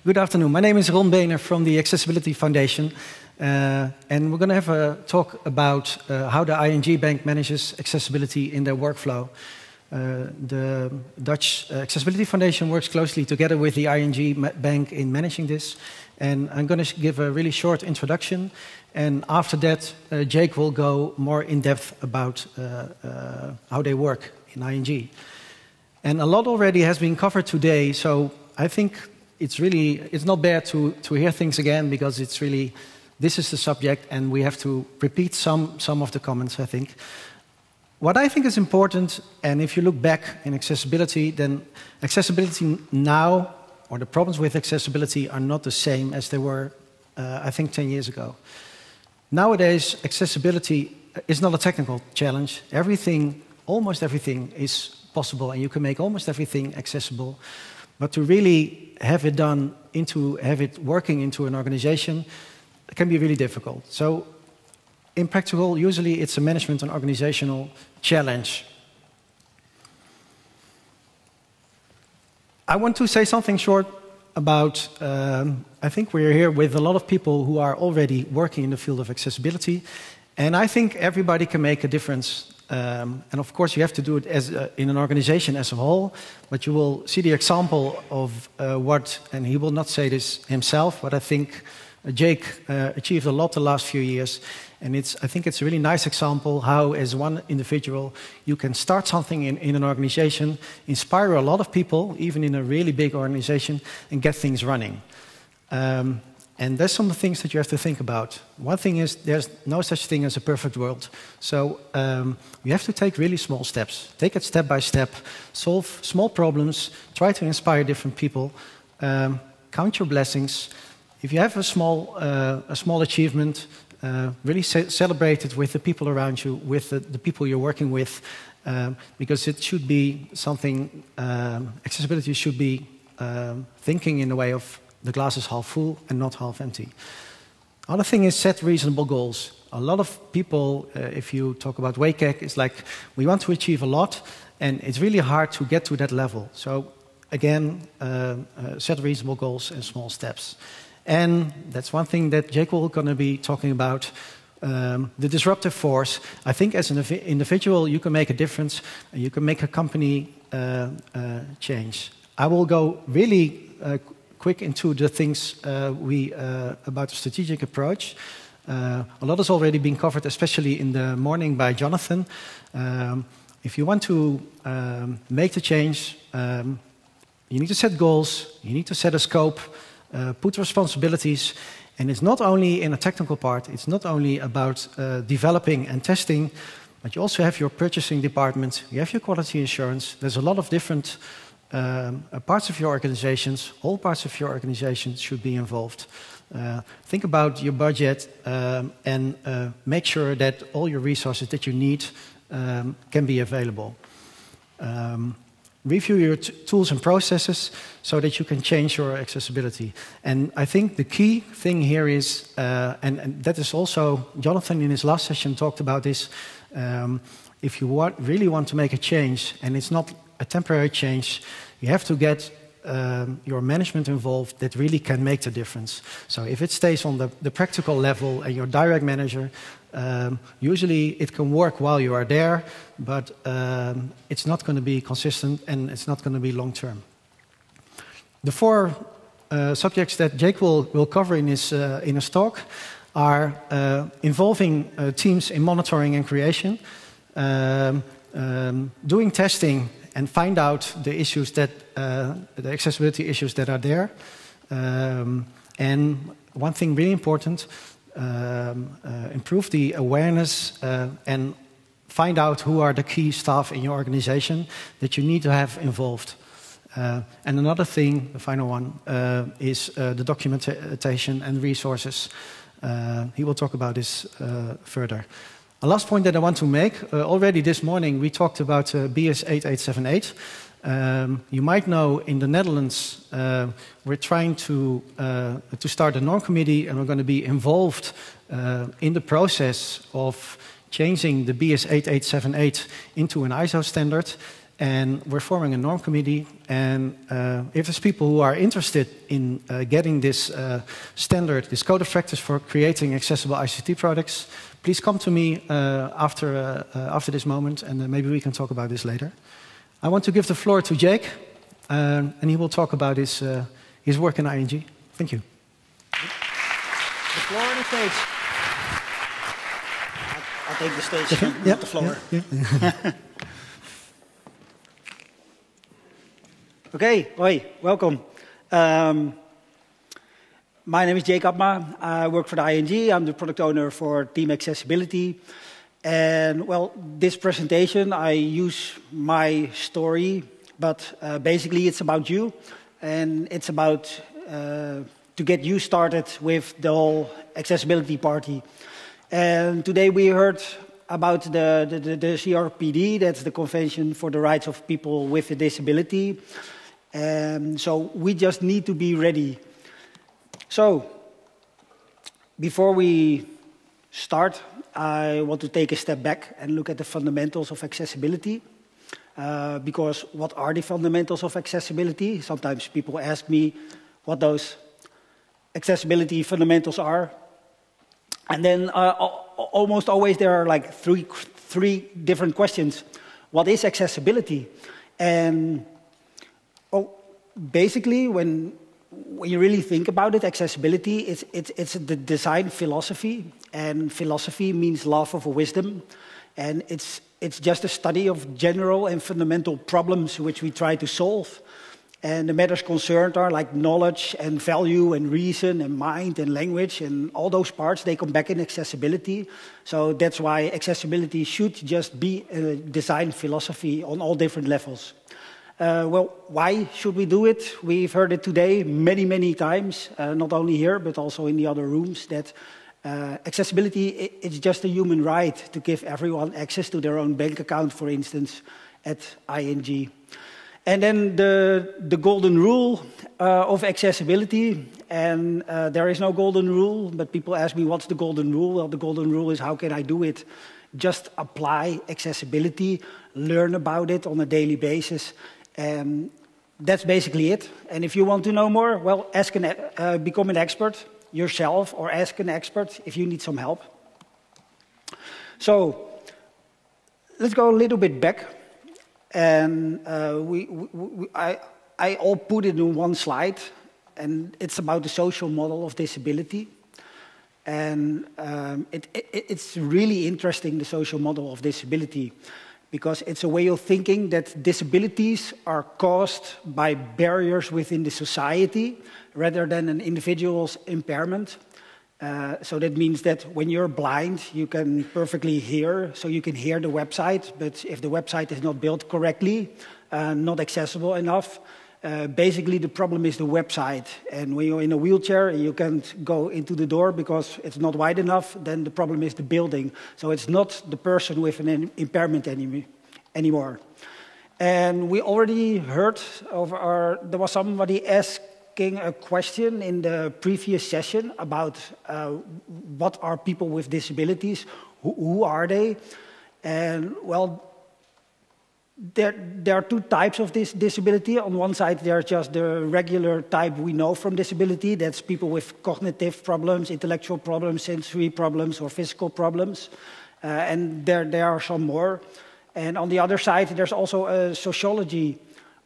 Good afternoon. My name is Ron Boehner from the Accessibility Foundation. And we're going to have a talk about how the ING Bank manages accessibility in their workflow. The Dutch Accessibility Foundation works closely together with the ING Bank in managing this. And I'm going to give a really short introduction. And after that, Jake will go more in depth about how they work in ING. And a lot already has been covered today, so I think it's not bad to hear things again, because this is the subject and we have to repeat some of the comments, I think. What I think is important, and if you look back in accessibility, then accessibility now, or the problems with accessibility, are not the same as they were, I think, 10 years ago. Nowadays, accessibility is not a technical challenge. Almost everything is possible, and you can make almost everything accessible. But to really have it working into an organization, it can be really difficult. So in practical, usually it's a management and organizational challenge. I want to say something short about, I think we're here with a lot of people who are already working in the field of accessibility, and I think everybody can make a difference. And of course, you have to do it in an organization as a whole, but you will see the example of and he will not say this himself, but I think Jake achieved a lot the last few years. And I think it's a really nice example how, as one individual, you can start something in an organization, inspire a lot of people, even in a really big organization, and get things running. And there's some things that you have to think about. One thing is there's no such thing as a perfect world. So you have to take really small steps. Take it step by step. Solve small problems. Try to inspire different people. Count your blessings. If you have a small achievement, really celebrate it with the people around you, with the people you're working with, because it should be something, accessibility should be thinking in the way of the glass is half full and not half empty. Other thing is set reasonable goals. A lot of people, if you talk about WCAG, it's like we want to achieve a lot, and it's really hard to get to that level. So again, set reasonable goals and small steps. And that's one thing that Jake will going to be talking about, the disruptive force. I think as an individual, you can make a difference, and you can make a company change. I will go really quick into the things about the strategic approach. A lot has already been covered, especially in the morning by Jonathan. If you want to make the change, you need to set goals, you need to set a scope, put responsibilities, and it's not only in a technical part, it's not only about developing and testing, but you also have your purchasing department, you have your quality assurance. There's a lot of different parts of your organizations, all parts of your organization should be involved. Think about your budget and make sure that all your resources that you need can be available. Review your tools and processes so that you can change your accessibility. And I think the key thing here is, and that is also, Jonathan in his last session talked about this, if you really want to make a change, and it's not a temporary change, you have to get your management involved that really can make the difference. So if it stays on the practical level and your direct manager, usually it can work while you are there, but it's not going to be consistent and it's not going to be long-term. The four subjects that Jake will cover in his talk are involving teams in monitoring and creation, doing testing and find out the issues the accessibility issues that are there. And one thing really important, improve the awareness and find out who are the key staff in your organization that you need to have involved. And another thing, the final one, is the documentation and resources. He will talk about this further. A last point that I want to make, already this morning we talked about BS 8878. You might know in the Netherlands we're trying to start a norm committee, and we're going to be involved in the process of changing the BS 8878 into an ISO standard. And we're forming a norm committee. And if there's people who are interested in getting this standard, this code of practice for creating accessible ICT products, please come to me after this moment, and maybe we can talk about this later. I want to give the floor to Jake, and he will talk about his work in ING. Thank you. The floor or the stage? I'll take the stage, not the floor. Yeah. Okay, hoi, welcome. My name is Jake Abma. I work for the ING. I'm the product owner for Team Accessibility. And well, this presentation, I use my story, but basically it's about you. And it's about to get you started with the whole accessibility party. And today we heard about the CRPD, that's the Convention for the Rights of People with a Disability. So we just need to be ready. So, before we start, I want to take a step back and look at the fundamentals of accessibility. Because what are the fundamentals of accessibility? Sometimes people ask me what those accessibility fundamentals are. And then almost always there are like three different questions. What is accessibility? And basically, when you really think about it, accessibility, it's the design philosophy, and philosophy means love of wisdom, and it's just a study of general and fundamental problems which we try to solve. And the matters concerned are like knowledge and value and reason and mind and language, and all those parts, they come back in accessibility. So that's why accessibility should just be a design philosophy on all different levels. Well, why should we do it? We've heard it today many, many times, not only here, but also in the other rooms, that accessibility is just a human right to give everyone access to their own bank account, for instance, at ING. And then the golden rule of accessibility, and there is no golden rule, but people ask me, what's the golden rule? Well, the golden rule is, how can I do it? Just apply accessibility, learn about it on a daily basis. That's basically it. And if you want to know more, well, become an expert yourself, or ask an expert if you need some help. So let's go a little bit back. And I all put it in one slide, and it's about the social model of disability. And it's really interesting, the social model of disability, because it's a way of thinking that disabilities are caused by barriers within the society rather than an individual's impairment. So that means that when you're blind, you can perfectly hear, so you can hear the website, but if the website is not built correctly, not accessible enough, basically the problem is the website. And when you're in a wheelchair and you can't go into the door because it's not wide enough, then the problem is the building. So it's not the person with an impairment anymore. And we already heard there was somebody asking a question in the previous session about what are people with disabilities, who are they? And well, there are two types of this disability. On one side, there's just the regular type we know from disability. That's people with cognitive problems, intellectual problems, sensory problems, or physical problems. And there are some more. And on the other side, there's also a sociology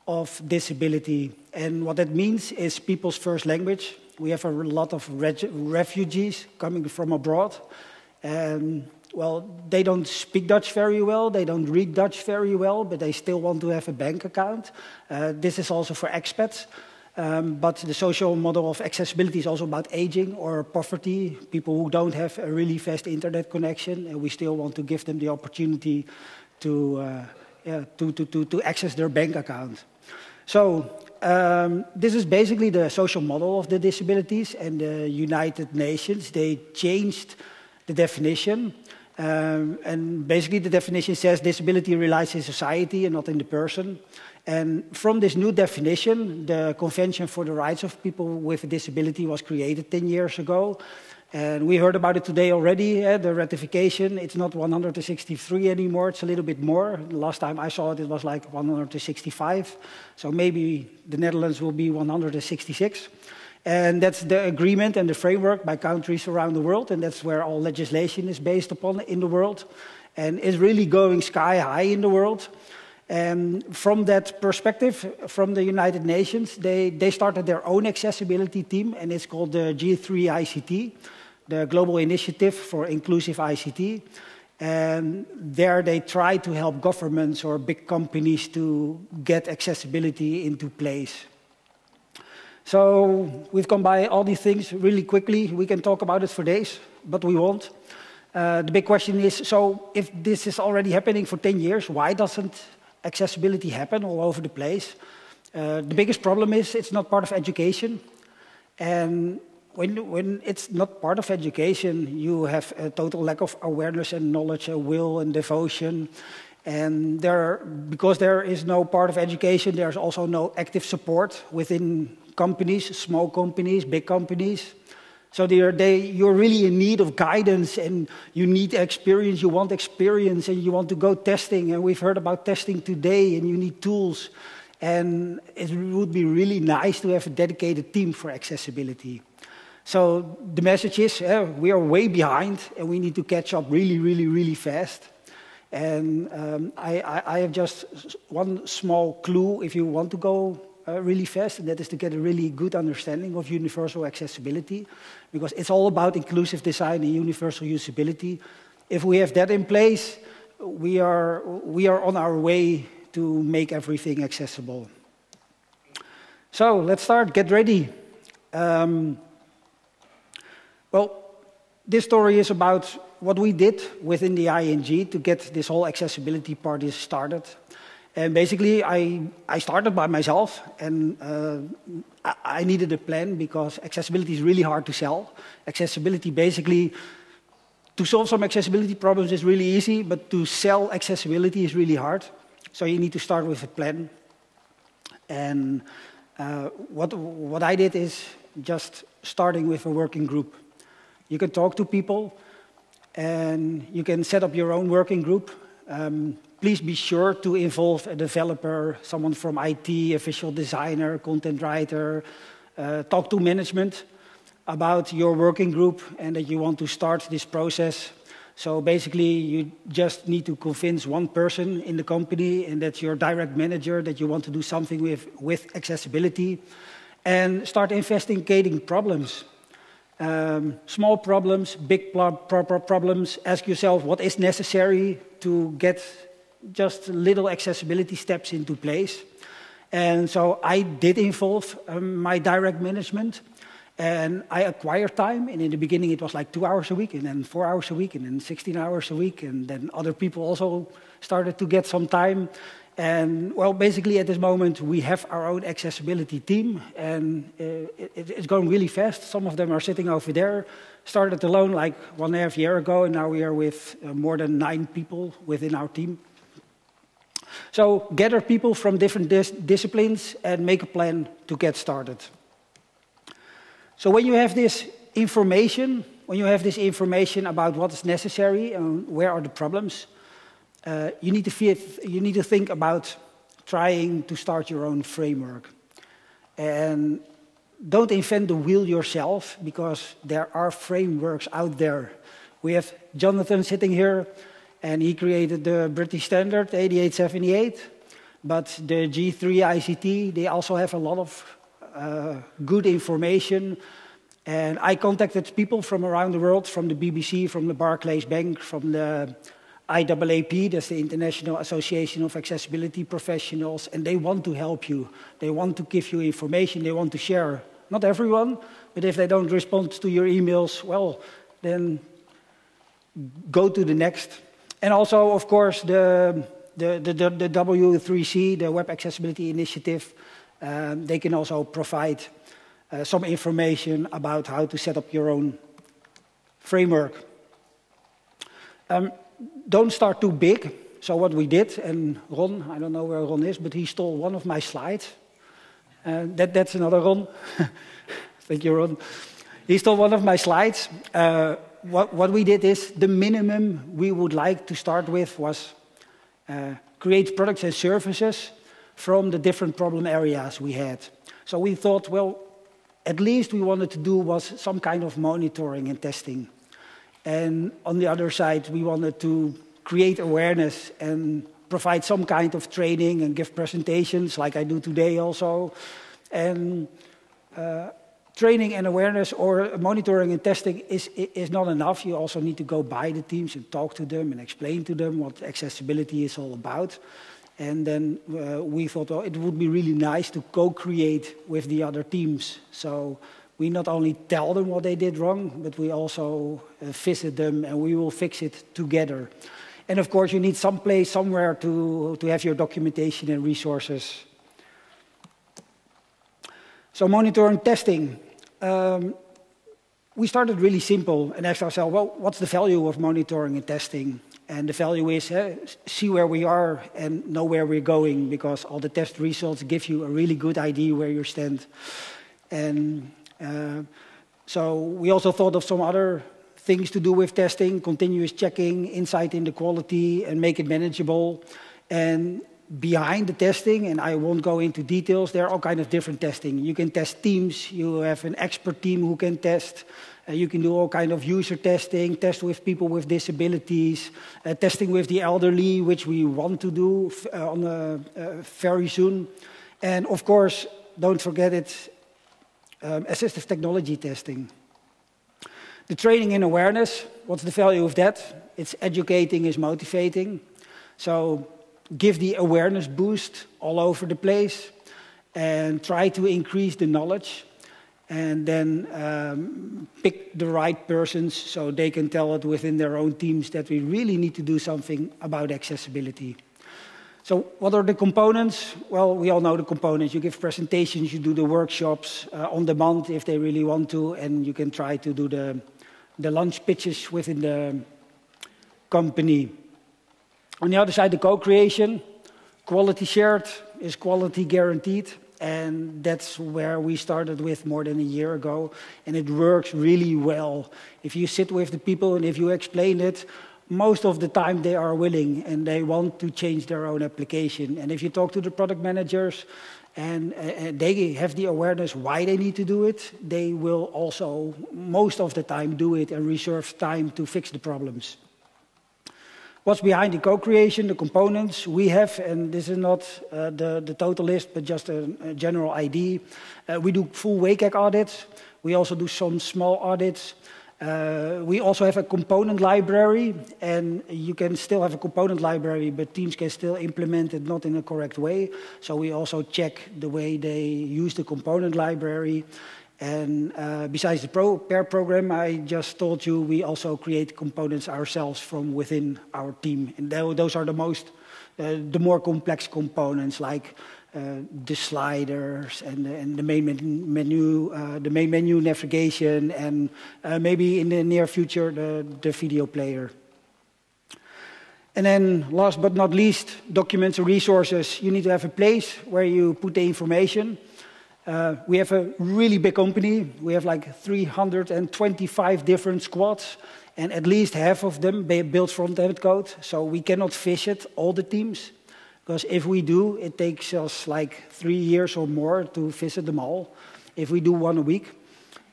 of disability. And what that means is people's first language. We have a lot of refugees coming from abroad. And well, they don't speak Dutch very well, they don't read Dutch very well, but they still want to have a bank account. This is also for expats. But the social model of accessibility is also about aging or poverty, people who don't have a really fast internet connection, and we still want to give them the opportunity to access their bank account. So this is basically the social model of the disabilities, and the United Nations, they changed the definition. And basically the definition says disability relies in society and not in the person. And from this new definition, the Convention for the Rights of People with a Disability was created 10 years ago. And we heard about it today already, the ratification. It's not 163 anymore, it's a little bit more. The last time I saw it, it was like 165. So maybe the Netherlands will be 166. And that's the agreement and the framework by countries around the world, and that's where all legislation is based upon in the world. And it's really going sky high in the world. And from that perspective, from the United Nations, they started their own accessibility team, and it's called the G3ICT, the Global Initiative for Inclusive ICT. And there they try to help governments or big companies to get accessibility into place. So we've gone by all these things really quickly. We can talk about it for days, but we won't. The big question is, so if this is already happening for 10 years, why doesn't accessibility happen all over the place? The biggest problem is it's not part of education. And when it's not part of education, you have a total lack of awareness and knowledge and will and devotion. And because there is no part of education, there's also no active support within companies, small companies, big companies. So you're really in need of guidance, and you need experience, you want experience, and you want to go testing. And we've heard about testing today, and you need tools. And it would be really nice to have a dedicated team for accessibility. So the message is, we are way behind, and we need to catch up really, really, really fast. And I have just one small clue if you want to go really fast, and that is to get a really good understanding of universal accessibility, because it's all about inclusive design and universal usability. If we have that in place, we are on our way to make everything accessible. So let's start, get ready. Well, this story is about what we did within the ING to get this whole accessibility party started. And basically, I started by myself, and I needed a plan because accessibility is really hard to sell. Accessibility, basically, to solve some accessibility problems is really easy, but to sell accessibility is really hard. So you need to start with a plan. And what I did is just starting with a working group. You can talk to people, and you can set up your own working group. Please be sure to involve a developer, someone from IT, a visual designer, content writer. Talk to management about your working group and that you want to start this process. So basically, you just need to convince one person in the company, and that's your direct manager, that you want to do something with accessibility, and start investigating problems. Small problems, big problems. Ask yourself what is necessary to get just little accessibility steps into place. And so I did involve my direct management, and I acquired time. And in the beginning, it was like 2 hours a week, and then 4 hours a week, and then 16 hours a week. And then other people also started to get some time. And well, basically at this moment, we have our own accessibility team, and it's going really fast. Some of them are sitting over there. Started alone like 1.5 years ago, and now we are with more than 9 people within our team. So gather people from different disciplines and make a plan to get started. So when you have this information, about what is necessary and where are the problems, you need to think about trying to start your own framework. And don't invent the wheel yourself, because there are frameworks out there. We have Jonathan sitting here, and he created the British Standard 8878. But the G3ICT, they also have a lot of good information. And I contacted people from around the world, from the BBC, from the Barclays Bank, from the IAAP, that's the International Association of Accessibility Professionals, and they want to help you. They want to give you information, they want to share. Not everyone, but if they don't respond to your emails, well, then go to the next. And also, of course, the W3C, the Web Accessibility Initiative, they can also provide some information about how to set up your own framework. Don't start too big. So what we did, and Ron, I don't know where Ron is, but he stole one of my slides. That's another Ron. Thank you, Ron. He stole one of my slides. What we did is the minimum we would like to start with was create products and services from the different problem areas we had. So we thought, well, at least we wanted to do was some kind of monitoring and testing. And on the other side, we wanted to create awareness and provide some kind of training and give presentations like I do today also. And training and awareness or monitoring and testing is not enough. You also need to go by the teams and talk to them and explain to them what accessibility is all about. And then we thought, well, it would be really nice to co-create with the other teams. So we not only tell them what they did wrong, but we also visit them and we will fix it together. And of course, you need some place, somewhere to have your documentation and resources. So monitoring testing. We started really simple and asked ourselves, well, what's the value of monitoring and testing? And the value is see where we are and know where we're going, because all the test results give you a really good idea where you stand. And so we also thought of some other things to do with testing, continuous checking, insight into quality, and make it manageable. And behind the testing, and I won't go into details, there are all kinds of different testing. You can test teams, you have an expert team who can test, you can do all kinds of user testing, test with people with disabilities, testing with the elderly, which we want to do very soon. And of course, don't forget it, assistive technology testing. The training and awareness, what's the value of that? It's educating, it's motivating. So give the awareness boost all over the place and try to increase the knowledge, and then pick the right persons so they can tell it within their own teams that we really need to do something about accessibility. So what are the components? Well, we all know the components. You give presentations, you do the workshops on demand if they really want to, and you can try to do the lunch pitches within the company. On the other side, the co-creation, quality shared is quality guaranteed. And that's where we started with more than a year ago. And it works really well. If you sit with the people and if you explain it, most of the time they are willing and they want to change their own application. And if you talk to the product managers and they have the awareness why they need to do it, they will also most of the time do it and reserve time to fix the problems. What's behind the co-creation, the components we have, and this is not the total list, but just a general idea. We do full WCAG audits. We also do some small audits. We also have a component library, and you can still have a component library, but teams can still implement it not in a correct way. So we also check the way they use the component library. And besides the pair program I just told you, we also create components ourselves from within our team. And those are the more complex components, like the sliders and the main menu navigation, and maybe in the near future the video player. And then last but not least, documents and resources. You need to have a place where you put the information. We have a really big company. We have like 325 different squads, and at least half of them build front-end code. So we cannot visit all the teams, because if we do, it takes us like 3 years or more to visit them all, if we do one a week.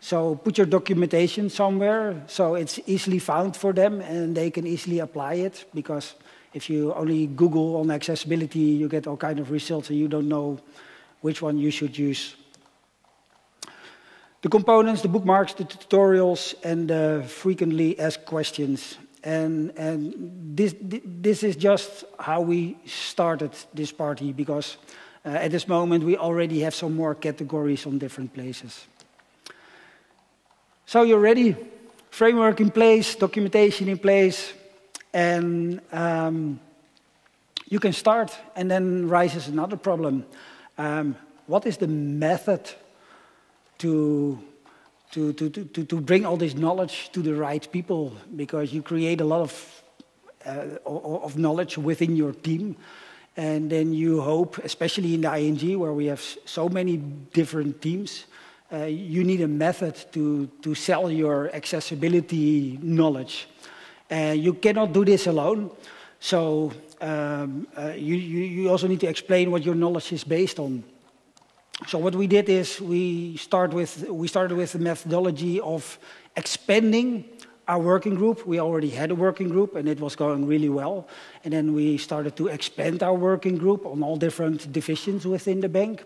So put your documentation somewhere so it's easily found for them and they can easily apply it, because if you only Google on accessibility, you get all kinds of results and you don't know which one you should use. The components, the bookmarks, the tutorials, and the frequently asked questions. And this is just how we started this party, because at this moment we already have some more categories on different places. So you're ready, framework in place, documentation in place, and you can start. And then rises another problem. What is the method to bring all this knowledge to the right people? Because you create a lot of knowledge within your team, and then you hope, especially in the ING, where we have so many different teams, you need a method to sell your accessibility knowledge. You cannot do this alone. So you also need to explain what your knowledge is based on. So what we did is we started with the methodology of expanding our working group. We already had a working group, and it was going really well. And then we started to expand our working group on all different divisions within the bank.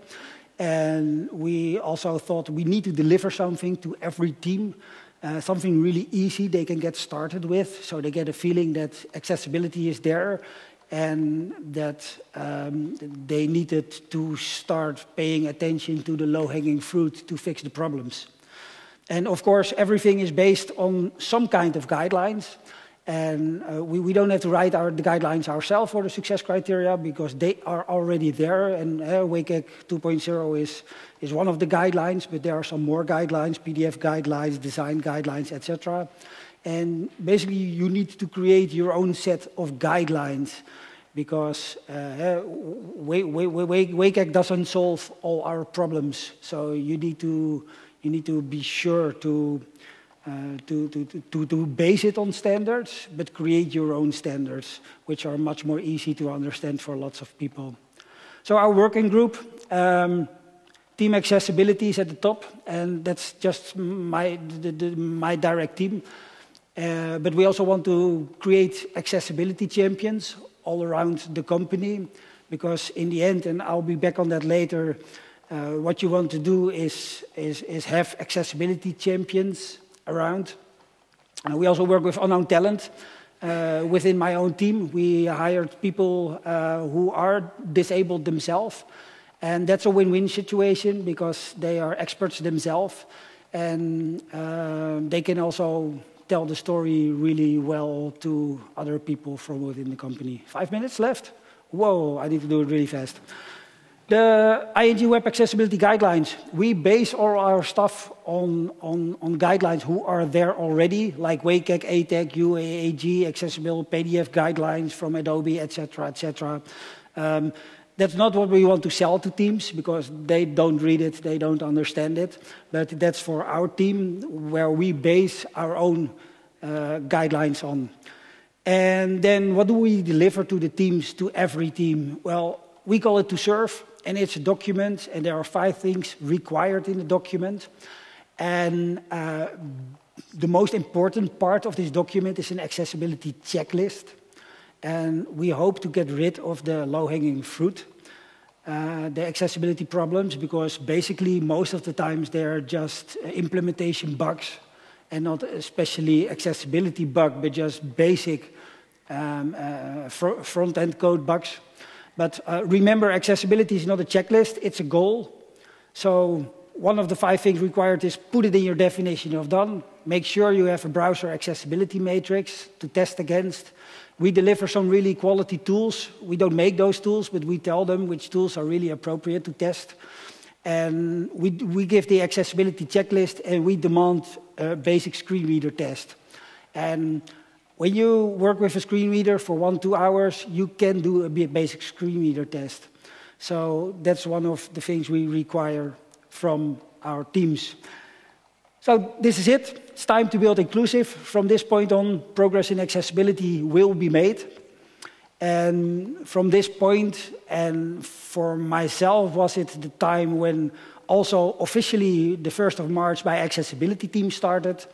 And we also thought we need to deliver something to every team, something really easy they can get started with, so they get a feeling that accessibility is there, and that they needed to start paying attention to the low-hanging fruit to fix the problems. And of course, everything is based on some kind of guidelines. And we don't have to write the guidelines ourselves for the success criteria, because they are already there. And WCAG 2.0 is one of the guidelines, but there are some more guidelines, PDF guidelines, design guidelines, etc. And basically, you need to create your own set of guidelines, because WCAG doesn't solve all our problems. So you need to be sure to base it on standards, but create your own standards, which are much more easy to understand for lots of people. So our working group, team accessibility is at the top, and that's just my direct team. But we also want to create accessibility champions all around the company, because in the end, and I'll be back on that later, what you want to do is have accessibility champions around. We also work with unknown talent. Within my own team, we hired people who are disabled themselves. And that's a win-win situation, because they are experts themselves. And they can also tell the story really well to other people from within the company. 5 minutes left? Whoa, I need to do it really fast. The ING Web Accessibility Guidelines, we base all our stuff on guidelines who are there already, like WCAG, ATAG, UAAG, Accessible PDF guidelines from Adobe, etc., etc. That's not what we want to sell to teams, because they don't read it, they don't understand it. But that's for our team, where we base our own guidelines on. And then what do we deliver to the teams, to every team? Well, we call it To Serve, and it's a document, and there are 5 things required in the document. And the most important part of this document is an accessibility checklist. And we hope to get rid of the low-hanging fruit, the accessibility problems, because basically most of the times they're just implementation bugs, and not especially accessibility bug, but just basic front-end code bugs. But remember, accessibility is not a checklist, it's a goal. So one of the 5 things required is put it in your definition of done. Make sure you have a browser accessibility matrix to test against. We deliver some really quality tools. We don't make those tools, but we tell them which tools are really appropriate to test. And we give the accessibility checklist, and we demand a basic screen reader test. And when you work with a screen reader for 1-2 hours, you can do a basic screen reader test. So that's one of the things we require from our teams. So this is it. It's time to build inclusive. From this point on, progress in accessibility will be made. And from this point, and for myself, was it the time when also officially the 1st of March my accessibility team started.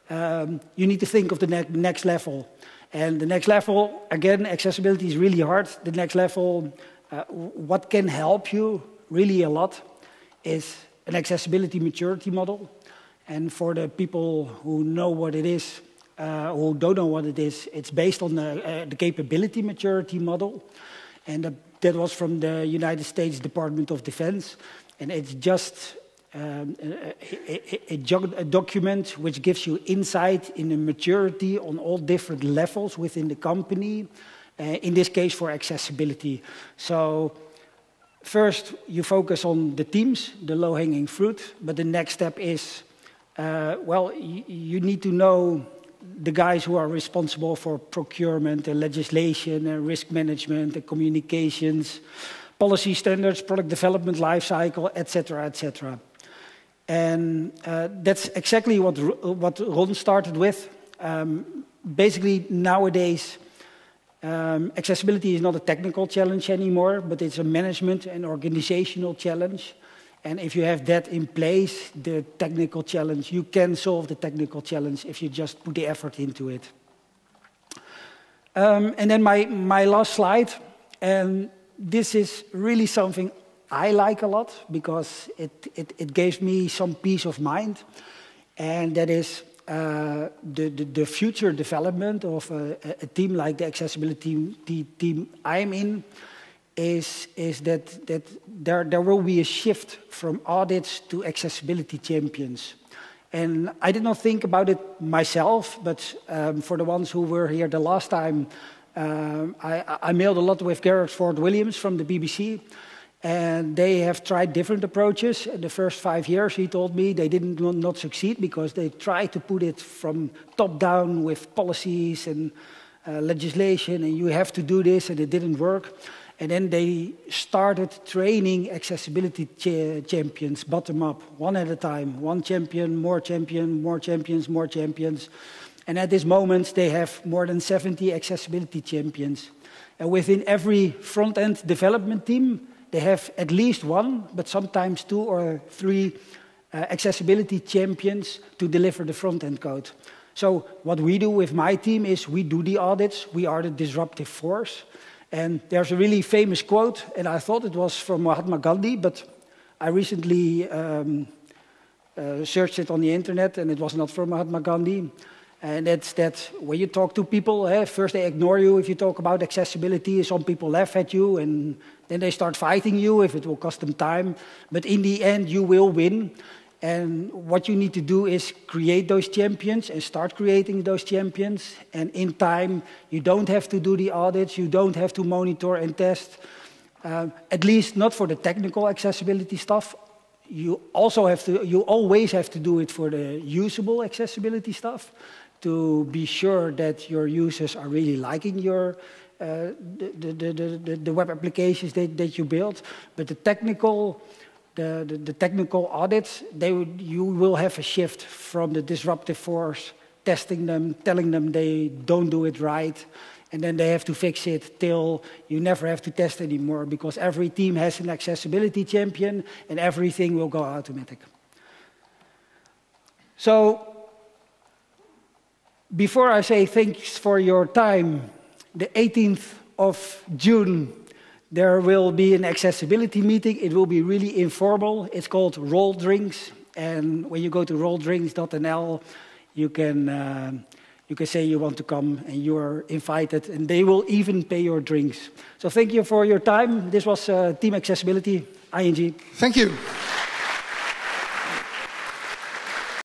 You need to think of the next level. And the next level, again, accessibility is really hard. The next level, what can help you really a lot is an accessibility maturity model. And for the people who know what it is, who don't know what it is, it's based on the capability maturity model. And that was from the United States Department of Defense. And it's just a document which gives you insight in the maturity on all different levels within the company, in this case for accessibility. So first you focus on the teams, the low-hanging fruit, but the next step is, well, you need to know the guys who are responsible for procurement, legislation, risk management, communications, policy standards, product development, life cycle, etc., etc. And that's exactly what Ron started with. Basically, nowadays, accessibility is not a technical challenge anymore, but it's a management and organizational challenge. And if you have that in place, the technical challenge, you can solve the technical challenge if you just put the effort into it. And then my last slide, and this is really something I like a lot because it gives me some peace of mind, and that is the future development of a team like the accessibility team I'm in is that there will be a shift from audits to accessibility champions. And I did not think about it myself, but for the ones who were here the last time, I mailed a lot with Garrett Ford Williams from the BBC. And they have tried different approaches. In the first 5 years, he told me, they did not succeed because they tried to put it from top down with policies and legislation, and you have to do this, and it didn't work. And then they started training accessibility champions, bottom up, one at a time. One champion, more champions, more champions. And at this moment, they have more than 70 accessibility champions. And within every front-end development team, they have at least one, but sometimes 2 or 3 accessibility champions to deliver the front-end code. So what we do with my team is we do the audits. We are the disruptive force. And there's a really famous quote, and I thought it was from Mahatma Gandhi, but I recently searched it on the internet, and it was not from Mahatma Gandhi. And that's that when you talk to people, first they ignore you if you talk about accessibility. Some people laugh at you, and then they start fighting you if it will cost them time. But in the end, you will win. And what you need to do is create those champions and start creating those champions. And in time, you don't have to do the audits. You don't have to monitor and test, at least not for the technical accessibility stuff. You always have to do it for the usable accessibility stuff to be sure that your users are really liking your the web applications that you build. But the technical audits, you will have a shift from the disruptive force, testing them, telling them they don't do it right, and then they have to fix it till you never have to test anymore because every team has an accessibility champion and everything will go automatic. So, before I say thanks for your time, the 18th of June, there will be an accessibility meeting. It will be really informal. It's called Roll Drinks. And when you go to rolldrinks.nl, you can say you want to come and you're invited. And they will even pay your drinks. So thank you for your time. This was Team Accessibility, ING. Thank you.